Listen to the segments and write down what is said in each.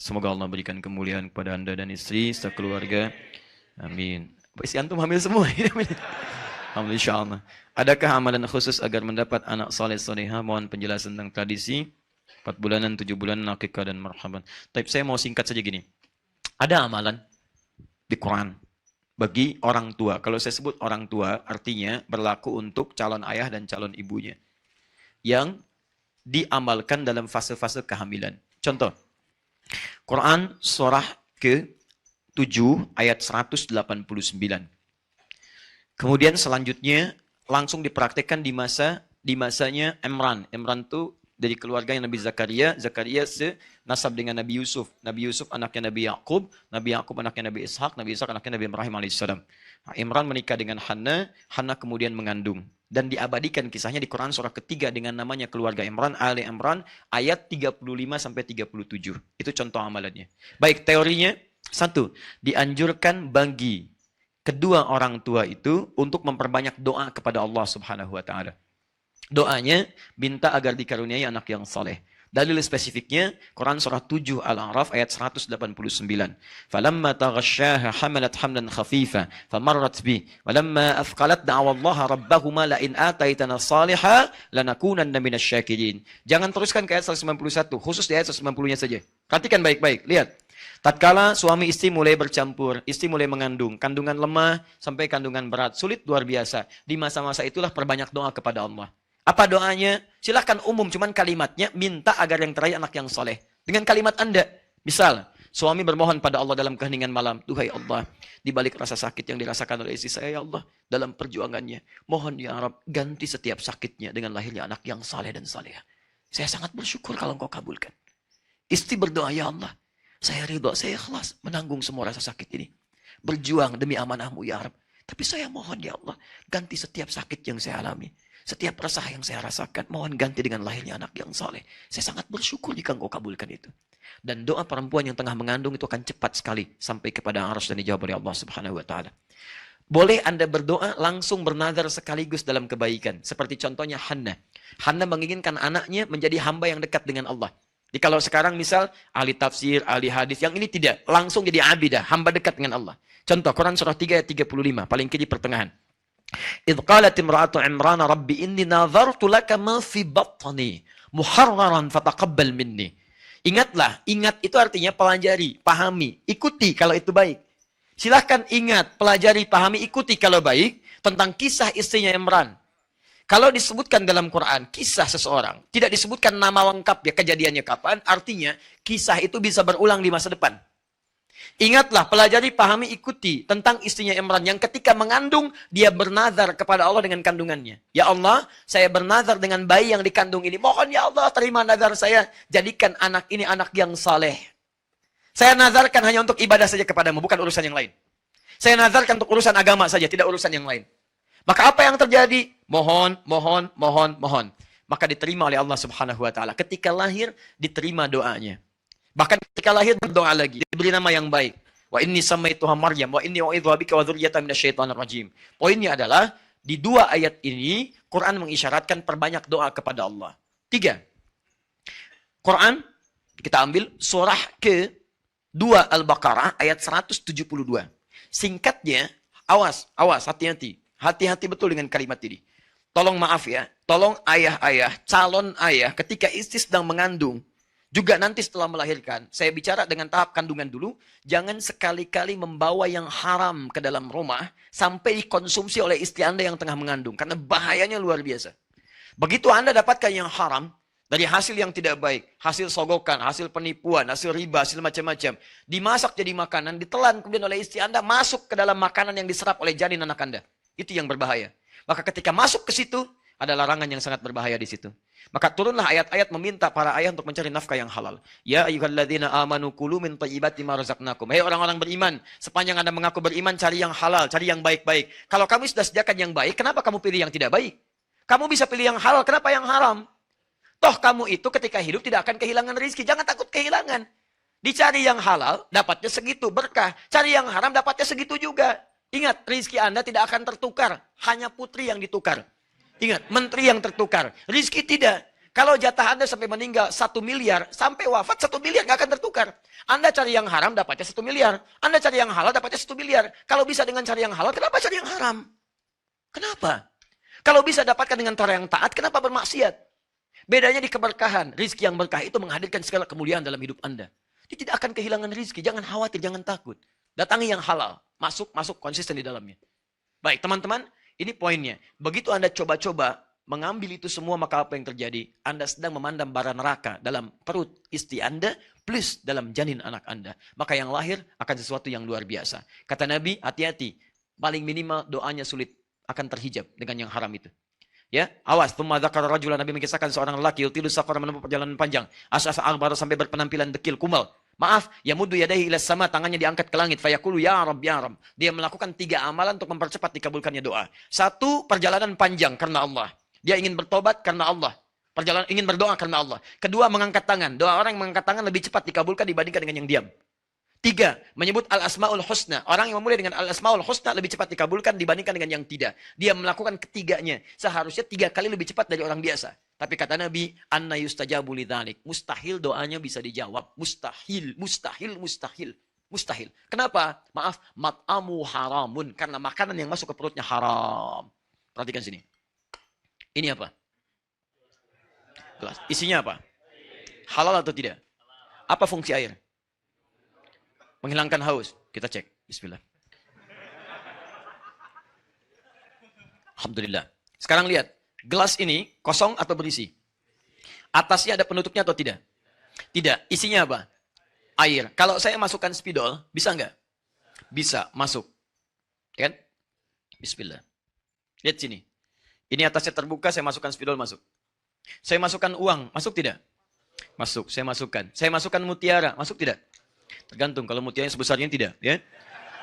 Semoga Allah berikan kemuliaan kepada anda dan istri serta keluarga. Amin. Istri antum hamil semua. Alhamdulillah, insyaallah. Adakah amalan khusus agar mendapat anak saleh salehah? Mohon penjelasan tentang tradisi 4 bulanan, 7 bulanan, akikah dan marhaban. Tapi saya mau singkat saja gini. Ada amalan di Quran bagi orang tua. Kalau saya sebut orang tua, artinya berlaku untuk calon ayah dan calon ibunya. Yang diamalkan dalam fase-fase kehamilan. Contoh. Quran surah ke-7 ayat 189. Kemudian selanjutnya langsung dipraktekkan di masanya Imran. Imran itu dari keluarga Nabi Zakaria. Zakaria senasab dengan Nabi Yusuf. Nabi Yusuf anaknya Nabi Yakub. Nabi Yakub anaknya Nabi Ishak. Nabi Ishak anaknya Nabi Ibrahim alaihissalam. Imran menikah dengan Hannah. Hannah kemudian mengandung. Dan diabadikan kisahnya di Quran surah ketiga dengan namanya keluarga Imran, Ali Imran, ayat 35-37. Itu contoh amalannya. Baik, teorinya. 1. Dianjurkan bagi kedua orang tua itu untuk memperbanyak doa kepada Allah subhanahu wa ta'ala. Doanya, minta agar dikaruniai anak yang saleh. Dalil spesifiknya, Quran surah 7 Al-A'raf ayat 189. Falamma taghasyaha hamalat hamlan khafifa, famarrat bi. Walamma athqalat da'awallaha rabbahuma la'in ataitana salihah, lanakunanna minasyakirin. Jangan teruskan ke ayat 191, khusus di ayat 190-nya saja. Perhatikan baik-baik, lihat. Tatkala suami istri mulai bercampur, istri mulai mengandung, kandungan lemah sampai kandungan berat, sulit luar biasa. Di masa-masa itulah perbanyak doa kepada Allah. Apa doanya? Silahkan umum, cuman kalimatnya minta agar yang terakhir anak yang soleh. Dengan kalimat Anda. Misal, suami bermohon pada Allah dalam keheningan malam. Duhai Allah, di balik rasa sakit yang dirasakan oleh istri saya, ya Allah, dalam perjuangannya, mohon ya Rabb, ganti setiap sakitnya dengan lahirnya anak yang saleh dan salehah. Saya sangat bersyukur kalau Engkau kabulkan. Istri berdoa, ya Allah, saya ridha, saya ikhlas menanggung semua rasa sakit ini. Berjuang demi amanah-Mu, ya Rabb. Tapi saya mohon, ya Allah, ganti setiap sakit yang saya alami. Setiap resah yang saya rasakan, mohon ganti dengan lahirnya anak yang saleh. Saya sangat bersyukur jika Engkau kabulkan itu. Dan doa perempuan yang tengah mengandung itu akan cepat sekali sampai kepada arsy dan dijawab oleh Allah Subhanahu wa taala. Boleh Anda berdoa langsung bernazar sekaligus dalam kebaikan. Seperti contohnya Hannah. Hannah menginginkan anaknya menjadi hamba yang dekat dengan Allah. Jadi kalau sekarang misal ahli tafsir, ahli hadis, yang ini tidak. Langsung jadi abidah, hamba dekat dengan Allah. Contoh Quran surah 3 ayat 35, paling kiri pertengahan. Idh qalat imra'atu Imran rabbi inni nadhartu laka ma fi batni muharraran fataqabbal minni. Ingatlah, ingat itu artinya pelajari, pahami, ikuti kalau itu baik. Silahkan ingat, pelajari, pahami, ikuti kalau baik tentang kisah istrinya Imran. Kalau disebutkan dalam Quran kisah seseorang, tidak disebutkan nama lengkap ya kejadiannya kapan, artinya kisah itu bisa berulang di masa depan. Ingatlah, pelajari, pahami, ikuti tentang istrinya Imran yang ketika mengandung, dia bernazar kepada Allah dengan kandungannya. Ya Allah, saya bernazar dengan bayi yang dikandung ini. Mohon ya Allah, terima nazar saya. Jadikan anak ini anak yang saleh. Saya nazarkan hanya untuk ibadah saja kepadamu, bukan urusan yang lain. Saya nazarkan untuk urusan agama saja, tidak urusan yang lain. Maka apa yang terjadi? Mohon. Maka diterima oleh Allah Subhanahu wa taala. Ketika lahir, diterima doanya. Bahkan ketika lahir berdoa lagi, diberi nama yang baik. Wa inni samaituha Maryam wa inni u'idzuha bika wa dzurriyyataha minasyaitonir rajim. Poinnya adalah di dua ayat ini Quran mengisyaratkan perbanyak doa kepada Allah. 3. Quran kita ambil surah ke-2 Al-Baqarah ayat 172. Singkatnya, awas, hati-hati. Hati-hati betul dengan kalimat ini. Tolong maaf ya, tolong ayah-ayah, calon ayah ketika istri sedang mengandung, juga nanti setelah melahirkan, saya bicara dengan tahap kandungan dulu, jangan sekali-kali membawa yang haram ke dalam rumah sampai dikonsumsi oleh istri Anda yang tengah mengandung. Karena bahayanya luar biasa. Begitu Anda dapatkan yang haram, dari hasil yang tidak baik, hasil sogokan, hasil penipuan, hasil riba, hasil macam-macam, dimasak jadi makanan, ditelan kemudian oleh istri Anda, masuk ke dalam makanan yang diserap oleh janin anak Anda. Itu yang berbahaya. Maka ketika masuk ke situ, ada larangan yang sangat berbahaya di situ. Maka turunlah ayat-ayat meminta para ayah untuk mencari nafkah yang halal. Ya ayyuhalladzina amanu kulu min thayyibati ma razaqnakum. Hei orang-orang beriman, sepanjang Anda mengaku beriman, cari yang halal, cari yang baik-baik. Kalau kamu sudah sediakan yang baik, kenapa kamu pilih yang tidak baik? Kamu bisa pilih yang halal, kenapa yang haram? Toh kamu itu ketika hidup tidak akan kehilangan rezeki. Jangan takut kehilangan. Dicari yang halal, dapatnya segitu, berkah. Cari yang haram, dapatnya segitu juga. Ingat, rezeki Anda tidak akan tertukar. Hanya putri yang ditukar. Ingat, menteri yang tertukar. Rezeki tidak. Kalau jatah Anda sampai meninggal 1 miliar, sampai wafat 1 miliar nggak akan tertukar. Anda cari yang haram, dapatnya 1 miliar. Anda cari yang halal, dapatnya 1 miliar. Kalau bisa dengan cari yang halal, kenapa cari yang haram? Kenapa? Kalau bisa dapatkan dengan cara yang taat, kenapa bermaksiat? Bedanya di keberkahan. Rizki yang berkah itu menghadirkan segala kemuliaan dalam hidup Anda. Dia tidak akan kehilangan rizki. Jangan khawatir, jangan takut. Datangi yang halal. Masuk konsisten di dalamnya. Baik, teman-teman. Ini poinnya. Begitu Anda coba-coba mengambil itu semua, maka apa yang terjadi? Anda sedang memandang bara neraka dalam perut istri Anda, plus dalam janin anak Anda. Maka yang lahir akan sesuatu yang luar biasa. Kata Nabi, hati-hati. Paling minimal doanya sulit akan terhijab dengan yang haram itu. Ya, awas. Tsumma dzakara rajulan, Nabi mengisahkan seorang lelaki yutilu safar, menempuh perjalanan panjang, as'asa aghbar, sampai berpenampilan dekil kumal. Maaf, yamuddu yadayhi ila sama, tangannya diangkat ke langit, fayaqulu ya Rabb ya Rabb. Dia melakukan 3 amalan untuk mempercepat dikabulkannya doa. 1, perjalanan panjang karena Allah. Dia ingin bertobat karena Allah. Perjalanan ingin berdoa karena Allah. 2, mengangkat tangan. Doa orang yang mengangkat tangan lebih cepat dikabulkan dibandingkan dengan yang diam. 3, menyebut al-asma'ul husna. Orang yang memulai dengan al-asma'ul husna lebih cepat dikabulkan dibandingkan dengan yang tidak. Dia melakukan ketiganya. Seharusnya 3 kali lebih cepat dari orang biasa. Tapi kata Nabi, anna yustajabu lidzalik. Mustahil doanya bisa dijawab. Mustahil, mustahil, mustahil. Mustahil. Kenapa? Maaf, mat'amu haramun. Karena makanan yang masuk ke perutnya haram. Perhatikan sini. Ini apa? Gelas. Isinya apa? Halal atau tidak? Apa fungsi air? Menghilangkan haus. Kita cek. Bismillah. Alhamdulillah. Sekarang lihat. Gelas ini kosong atau berisi? Atasnya ada penutupnya atau tidak? Tidak. Isinya apa? Air. Kalau saya masukkan spidol, bisa nggak? Bisa. Masuk. Kan? Bismillah. Lihat sini. Ini atasnya terbuka, saya masukkan spidol, masuk. Saya masukkan uang, masuk tidak? Masuk. Saya masukkan. Saya masukkan mutiara, masuk tidak? Tergantung, kalau mutiaranya sebesarnya tidak, ya.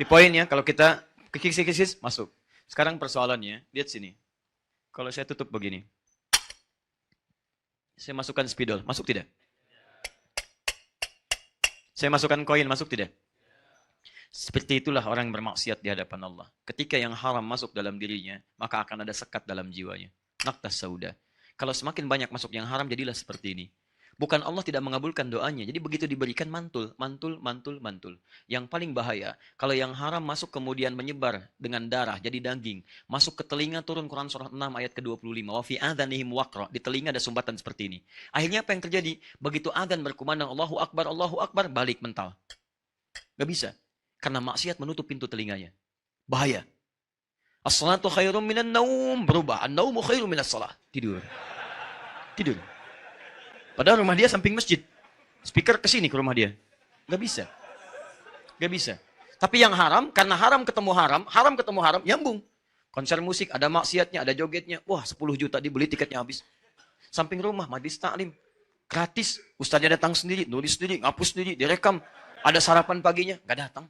Di poinnya, kalau kita kikis-kikis, masuk. Sekarang persoalannya, lihat sini. Kalau saya tutup begini. Saya masukkan spidol, masuk tidak? Saya masukkan koin, masuk tidak? Seperti itulah orang yang bermaksiat di hadapan Allah. Ketika yang haram masuk dalam dirinya, maka akan ada sekat dalam jiwanya. Naqtas sauda. Kalau semakin banyak masuk yang haram, jadilah seperti ini. Bukan Allah tidak mengabulkan doanya. Jadi begitu diberikan mantul, mantul, mantul, mantul. Yang paling bahaya, kalau yang haram masuk kemudian menyebar dengan darah, jadi daging. Masuk ke telinga, turun Quran surah 6 ayat ke-25. Wa fi adhanihim waqra. Di telinga ada sumbatan seperti ini. Akhirnya apa yang terjadi? Begitu adzan berkumandang Allahu Akbar, balik mental. Gak bisa. Karena maksiat menutup pintu telinganya. Bahaya. As-salatu khairum minan naum. Berubah. An-naumu khairum minas salah. Tidur. Tidur. Padahal rumah dia samping masjid. Speaker ke sini ke rumah dia. Gak bisa. Gak bisa. Tapi yang haram, karena haram ketemu haram, nyambung. Konser musik, ada maksiatnya, ada jogetnya. Wah, 10 juta dibeli tiketnya habis. Samping rumah, majlis taklim. Gratis. Ustaznya datang sendiri, nulis sendiri, ngapus sendiri, direkam. Ada sarapan paginya, gak datang.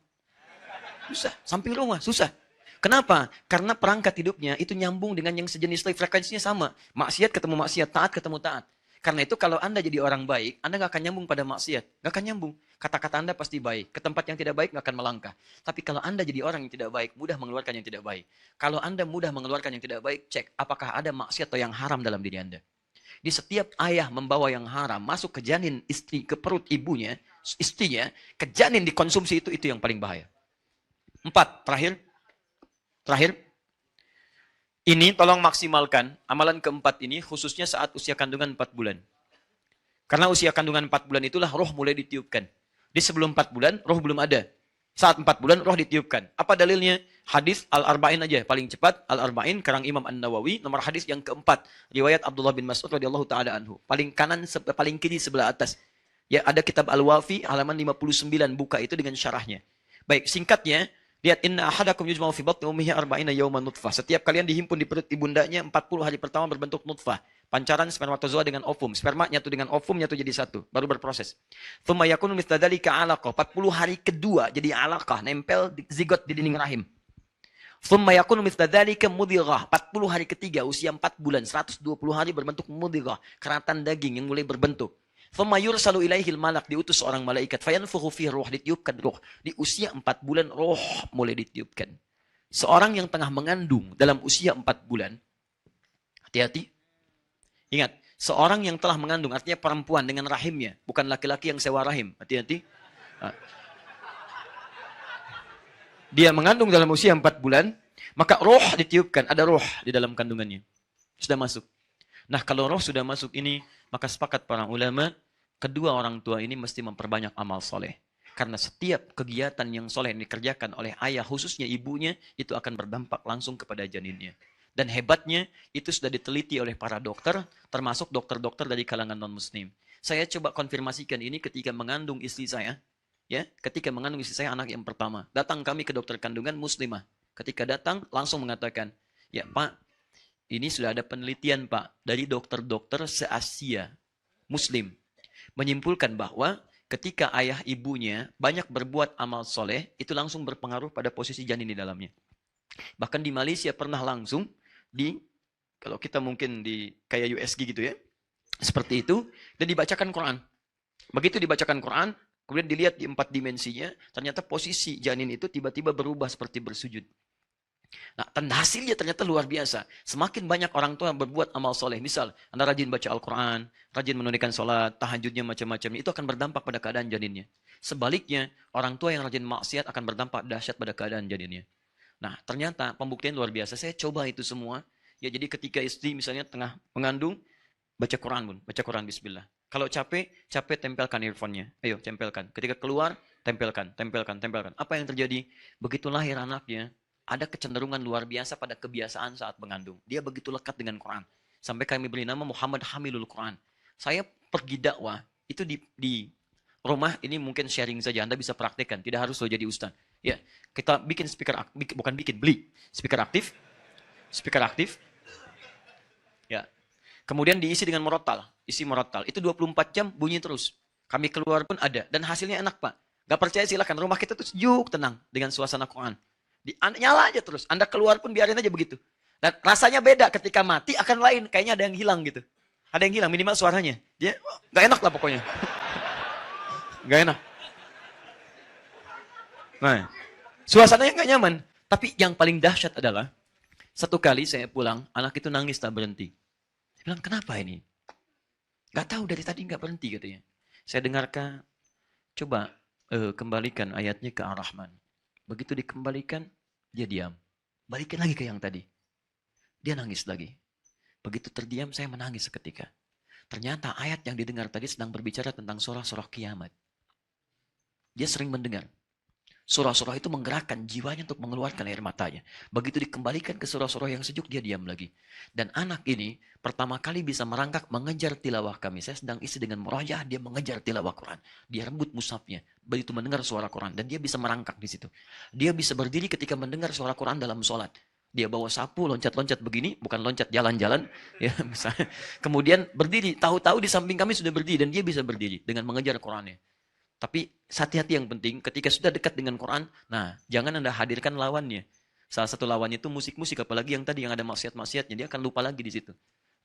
Susah. Samping rumah, susah. Kenapa? Karena perangkat hidupnya itu nyambung dengan yang sejenis, frekuensinya sama. Maksiat ketemu maksiat, taat ketemu taat. Karena itu kalau Anda jadi orang baik, Anda gak akan nyambung pada maksiat. Gak akan nyambung. Kata-kata Anda pasti baik. Ke tempat yang tidak baik gak akan melangkah. Tapi kalau Anda jadi orang yang tidak baik, mudah mengeluarkan yang tidak baik. Kalau Anda mudah mengeluarkan yang tidak baik, cek apakah ada maksiat atau yang haram dalam diri Anda. Di setiap ayah membawa yang haram, masuk ke janin istri, ke perut ibunya, istrinya, ke janin dikonsumsi itu yang paling bahaya. 4, terakhir. Ini tolong maksimalkan amalan keempat ini khususnya saat usia kandungan 4 bulan. Karena usia kandungan 4 bulan itulah roh mulai ditiupkan. Di sebelum 4 bulan roh belum ada. Saat 4 bulan roh ditiupkan. Apa dalilnya? Hadis Al-Arba'in aja paling cepat. Al-Arba'in karang Imam An-Nawawi, nomor hadis yang keempat. Riwayat Abdullah bin Mas'ud radhiyallahu taala anhu. Paling kanan paling kiri sebelah atas. Ya, ada kitab Al-Wafi halaman 59, buka itu dengan syarahnya. Baik, singkatnya, lihat, inna ahadakum yujma'u fi batni ummihi arba'ina yawman nutfah. Setiap kalian dihimpun di perut ibundanya 40 hari pertama berbentuk nutfah. Pancaran spermatozoa dengan ovum. Sperma nyatu dengan ovum nyatu jadi satu. Baru berproses. Tsumma yakunu mithla dzalika 'alaqah. 40 hari kedua jadi alaqah, nempel zigot di dinding rahim. Thumma yakunu mithla dzalika mudghah. 40 hari ketiga, usia 4 bulan, 120 hari berbentuk mudghah, keratan daging yang mulai berbentuk. Thumma yursalu ilaihil malak, diutus seorang malaikat. Fayanfukhu fihi ruh, ditiupkan ruh. Di usia 4 bulan, roh mulai ditiupkan. Seorang yang tengah mengandung dalam usia 4 bulan, hati-hati. Ingat, seorang yang telah mengandung, artinya perempuan dengan rahimnya, bukan laki-laki yang sewa rahim. Hati-hati. Dia mengandung dalam usia 4 bulan, maka roh ditiupkan. Ada roh di dalam kandungannya. Sudah masuk. Nah, kalau roh sudah masuk ini, maka sepakat para ulama, kedua orang tua ini mesti memperbanyak amal soleh. Karena setiap kegiatan yang soleh yang dikerjakan oleh ayah, khususnya ibunya, itu akan berdampak langsung kepada janinnya. Dan hebatnya, itu sudah diteliti oleh para dokter, termasuk dokter-dokter dari kalangan non-muslim. Saya coba konfirmasikan ini ketika mengandung istri saya. Ya, ketika mengandung istri saya anak yang pertama, datang kami ke dokter kandungan muslimah. Ketika datang langsung mengatakan, ya Pak, ini sudah ada penelitian Pak dari dokter-dokter se-Asia Muslim menyimpulkan bahwa ketika ayah ibunya banyak berbuat amal soleh, itu langsung berpengaruh pada posisi janin di dalamnya. Bahkan di Malaysia pernah langsung kalau kita mungkin di kayak USG gitu ya, seperti itu, dan dibacakan Quran. Begitu dibacakan Quran, kemudian dilihat di 4 dimensinya, ternyata posisi janin itu tiba-tiba berubah seperti bersujud. Nah, tanda hasilnya ternyata luar biasa. Semakin banyak orang tua berbuat amal soleh. Misal, Anda rajin baca Al-Quran, rajin menunaikan sholat, tahajudnya macam-macam. Itu akan berdampak pada keadaan janinnya. Sebaliknya, orang tua yang rajin maksiat akan berdampak dahsyat pada keadaan janinnya. Nah, ternyata pembuktian luar biasa. Saya coba itu semua. Ya, jadi ketika istri misalnya tengah mengandung, baca Quran pun, baca Quran bismillah. Kalau capek tempelkan earphone-nya. Ayo, tempelkan. Ketika keluar, tempelkan. Apa yang terjadi? Begitu lahir anaknya, ada kecenderungan luar biasa pada kebiasaan saat mengandung. Dia begitu lekat dengan Quran. Sampai kami beri nama Muhammad Hamilul Quran. Saya pergi dakwah, itu di rumah, ini mungkin sharing saja. Anda bisa praktekkan, tidak harus lo jadi ustaz. Ya, kita bikin beli speaker aktif. Ya. Kemudian diisi dengan murattal. Isi murattal. Itu 24 jam bunyi terus. Kami keluar pun ada. Dan hasilnya enak, Pak. Gak percaya silakan. Rumah kita tuh sejuk, tenang. Dengan suasana Quran. Nyala aja terus. Anda keluar pun biarin aja begitu. Dan rasanya beda. Ketika mati akan lain. Kayaknya ada yang hilang gitu. Ada yang hilang. Minimal suaranya. Dia gak enak lah pokoknya. Gak enak. Nah, suasananya gak nyaman. Tapi yang paling dahsyat adalah, satu kali saya pulang, anak itu nangis tak berhenti. Bilang, kenapa ini? Gak tahu dari tadi gak berhenti katanya. Saya dengarkan, coba kembalikan ayatnya ke Ar-Rahman. Begitu dikembalikan, dia diam. Balikin lagi ke yang tadi. Dia nangis lagi. Begitu terdiam, saya menangis seketika. Ternyata ayat yang didengar tadi sedang berbicara tentang surah-surah kiamat. Dia sering mendengar. Surah-surah itu menggerakkan jiwanya untuk mengeluarkan air matanya. Begitu dikembalikan ke surah-surah yang sejuk, dia diam lagi. Dan anak ini pertama kali bisa merangkak mengejar tilawah kami. Saya sedang isi dengan murajah, dia mengejar tilawah Quran. Dia rebut mushafnya. Begitu mendengar suara Quran. Dan dia bisa merangkak di situ. Dia bisa berdiri ketika mendengar suara Quran dalam sholat. Dia bawa sapu, loncat-loncat begini. Bukan loncat jalan-jalan. Ya, misalnya. Kemudian berdiri. Tahu-tahu di samping kami sudah berdiri. Dan dia bisa berdiri dengan mengejar Qurannya. Tapi hati-hati yang penting, ketika sudah dekat dengan Quran, nah jangan Anda hadirkan lawannya. Salah satu lawannya itu musik-musik, apalagi yang tadi yang ada maksiat-maksiatnya, dia akan lupa lagi di situ.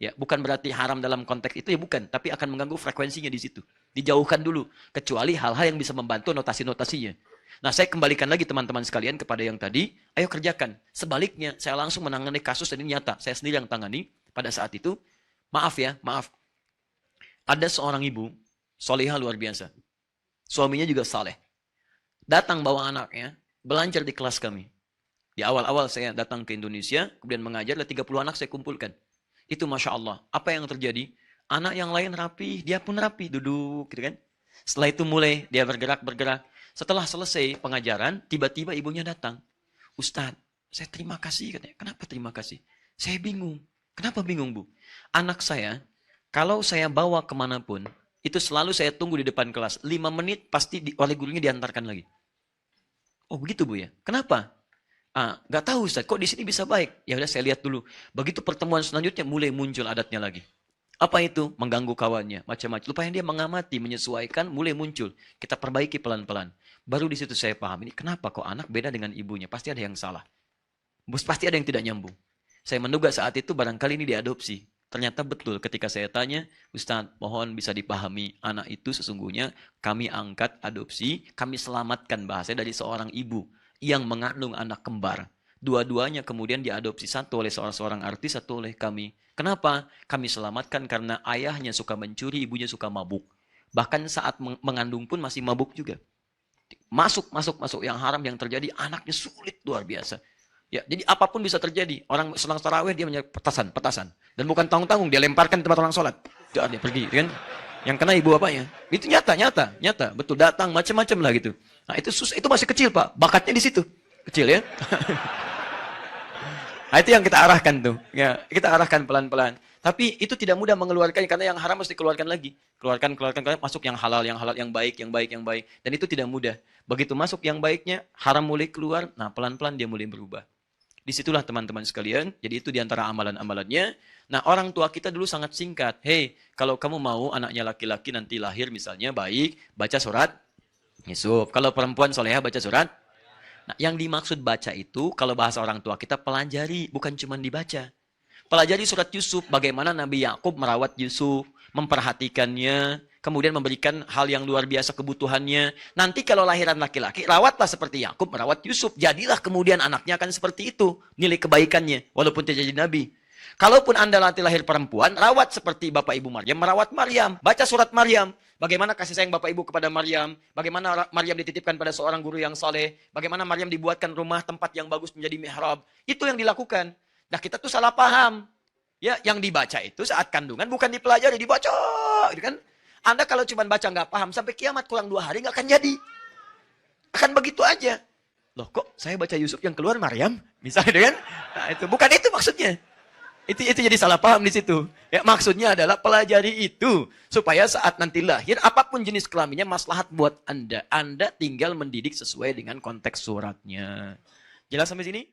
Ya, bukan berarti haram dalam konteks itu ya bukan, tapi akan mengganggu frekuensinya di situ. Dijauhkan dulu, kecuali hal-hal yang bisa membantu notasi-notasinya. Nah, saya kembalikan lagi teman-teman sekalian kepada yang tadi, ayo kerjakan. Sebaliknya, saya langsung menangani kasus dan ini nyata. Saya sendiri yang tangani pada saat itu. Maaf. Ada seorang ibu, solihah luar biasa. Suaminya juga saleh. Datang bawa anaknya, belajar di kelas kami. Di awal-awal saya datang ke Indonesia, kemudian mengajar, 30 anak saya kumpulkan. Itu Masya Allah. Apa yang terjadi? Anak yang lain rapi, dia pun rapi, duduk gitu kan. Setelah itu mulai dia bergerak. Setelah selesai pengajaran, tiba-tiba ibunya datang. Ustadz, saya terima kasih katanya. Kenapa terima kasih? Saya bingung. Kenapa bingung, Bu? Anak saya, kalau saya bawa kemanapun, itu selalu saya tunggu di depan kelas. 5 menit pasti oleh gurunya diantarkan lagi. Oh begitu Bu ya? Kenapa? Gak tahu Ustaz, kok di sini bisa baik? Ya udah saya lihat dulu. Begitu pertemuan selanjutnya mulai muncul adatnya lagi. Apa itu? Mengganggu kawannya, macam-macam. Lupanya dia mengamati, menyesuaikan, mulai muncul. Kita perbaiki pelan-pelan. Baru di situ saya paham, ini kenapa kok anak beda dengan ibunya? Pasti ada yang salah. Bos pasti ada yang tidak nyambung. Saya menduga saat itu barangkali ini diadopsi. Ternyata betul ketika saya tanya, Ustadz mohon bisa dipahami anak itu sesungguhnya kami angkat adopsi, kami selamatkan bahasanya dari seorang ibu yang mengandung anak kembar. Dua-duanya kemudian diadopsi, satu oleh seorang artis, satu oleh kami. Kenapa? Kami selamatkan karena ayahnya suka mencuri, ibunya suka mabuk. Bahkan saat mengandung pun masih mabuk juga. Masuk yang haram yang terjadi, anaknya sulit luar biasa. Ya, jadi apapun bisa terjadi. Orang selang tarawih dia menyebut petasan. Dan bukan tanggung-tanggung, dia lemparkan tempat orang sholat. Dia pergi, kan? Yang kena ibu bapaknya. Itu nyata. Betul, datang macam-macam lah gitu. Nah, itu masih kecil, Pak. Bakatnya di situ. Kecil ya. Nah, itu yang kita arahkan tuh. Ya, kita arahkan pelan-pelan. Tapi itu tidak mudah mengeluarkannya karena yang haram harus dikeluarkan lagi. Keluarkan, masuk yang halal, yang baik. Dan itu tidak mudah. Begitu masuk yang baiknya, haram mulai keluar, nah pelan-pelan dia mulai berubah. Disitulah teman-teman sekalian, jadi itu diantara amalan-amalannya. Nah, orang tua kita dulu sangat singkat. Hei, kalau kamu mau anaknya laki-laki nanti lahir misalnya baik, baca surat Yusuf. Kalau perempuan soleha baca surat. Nah, yang dimaksud baca itu, kalau bahasa orang tua kita pelajari, bukan cuma dibaca. Pelajari surat Yusuf, bagaimana Nabi Yakub merawat Yusuf, memperhatikannya, kemudian memberikan hal yang luar biasa kebutuhannya. Nanti kalau lahiran laki-laki, rawatlah seperti Yakub merawat Yusuf. Jadilah kemudian anaknya akan seperti itu. Nilai kebaikannya, walaupun tidak jadi Nabi. Kalaupun Anda nanti lahir perempuan, rawat seperti Bapak Ibu Maryam, merawat Maryam. Baca surat Maryam. Bagaimana kasih sayang Bapak Ibu kepada Maryam. Bagaimana Maryam dititipkan pada seorang guru yang saleh. Bagaimana Maryam dibuatkan rumah tempat yang bagus menjadi mihrab. Itu yang dilakukan. Nah, kita tuh salah paham. Ya, yang dibaca itu saat kandungan bukan dipelajari, dibaca, gitu kan? Anda kalau cuma baca nggak paham, sampai kiamat kurang 2 hari nggak akan jadi. Akan begitu aja. Loh kok saya baca Yusuf yang keluar Maryam? Misalnya kan? Nah, itu bukan itu maksudnya. Itu jadi salah paham di situ. Ya, maksudnya adalah pelajari itu supaya saat nanti lahir apapun jenis kelaminnya maslahat buat Anda. Anda tinggal mendidik sesuai dengan konteks suratnya. Jelas sampai sini?